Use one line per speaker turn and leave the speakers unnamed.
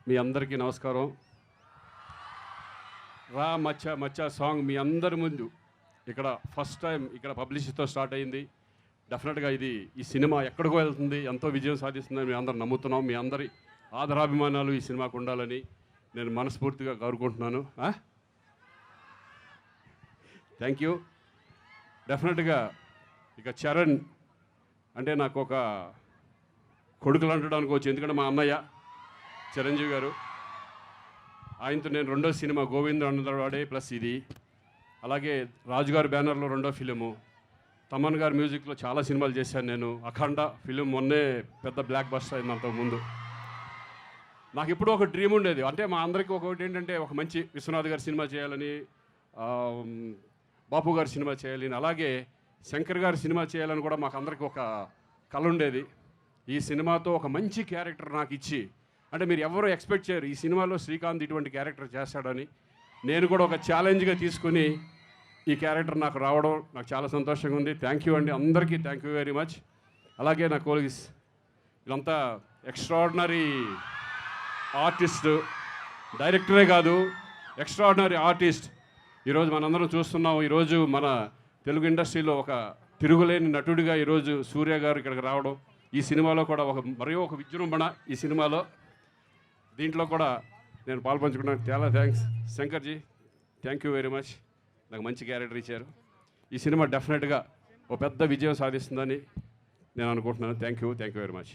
మీ అందరికీ నమస్కారం. రా మచ్చా మచ్చా సాంగ్ మీ అందరి ముందు ఇక్కడ ఫస్ట్ టైం ఇక్కడ పబ్లిసిటీతో స్టార్ట్ అయింది. డెఫినెట్గా ఈ సినిమా ఎక్కడికో వెళ్తుంది, ఎంతో విజయం సాధిస్తుందని మేము అందరం నమ్ముతున్నాం. మీ అందరి ఆదరాభిమానాలు ఈ సినిమాకు ఉండాలని నేను మనస్ఫూర్తిగా కోరుకుంటున్నాను. Thank you. డెఫినెట్గా ఇక చరణ్ అంటే నాకు ఒక కొడుకులు అంటడం అనుకోవచ్చు, ఎందుకంటే మా అన్నయ్య చిరంజీవి గారు, ఆయనతో నేను రెండో సినిమా గోవింద అన్నవాడే ప్లస్ ఇది, అలాగే రాజుగారి బ్యానర్లో రెండో ఫిలిము, తమన్ గారి మ్యూజిక్లో చాలా సినిమాలు చేశాను నేను. అఖండ ఫిలిం మొన్నే పెద్ద బ్లాక్ బస్టర్ అయింది. అంతకుముందు నాకు ఎప్పుడూ ఒక డ్రీమ్ ఉండేది, అంటే మా అందరికీ ఒకటి ఏంటంటే ఒక మంచి విశ్వనాథ్ గారి సినిమా చేయాలని, బాపు గారి సినిమా చేయాలని, అలాగే శంకర్ గారి సినిమా చేయాలని కూడా మాకు అందరికీ ఒక కళ ఉండేది. ఈ సినిమాతో ఒక మంచి క్యారెక్టర్ నాకు ఇచ్చి, అంటే మీరు ఎవరు ఎక్స్పెక్ట్ చేయరు ఈ సినిమాలో శ్రీకాంత్ ఇటువంటి క్యారెక్టర్ చేస్తాడని, నేను కూడా ఒక ఛాలెంజ్గా తీసుకుని ఈ క్యారెక్టర్ నాకు రావడం నాకు చాలా సంతోషంగా ఉంది. థ్యాంక్ యూ అండి, అందరికీ థ్యాంక్ యూ వెరీ మచ్. అలాగే నా కోలీగ్స్ వీళ్ళంతా ఎక్స్ట్రాడినరీ ఆర్టిస్ట్, డైరెక్టరే కాదు ఎక్స్ట్రాడినరీ ఆర్టిస్ట్. ఈరోజు మనందరం చూస్తున్నాం, ఈరోజు మన తెలుగు ఇండస్ట్రీలో ఒక తిరుగులేని నటుడిగా ఈరోజు సూర్య గారు ఇక్కడికి రావడం, ఈ సినిమాలో కూడా మరో ఒక విజృంభణ ఈ సినిమాలో, దీంట్లో కూడా నేను పాల్పంచుకున్నాను. చాలా thanks శంకర్జీ, thank you very much. నాకు మంచి క్యారెక్టర్ ఇచ్చారు. ఈ సినిమా డెఫినెట్గా ఒక పెద్ద విజయం సాధిస్తుందని నేను అనుకుంటున్నాను. Thank you very much.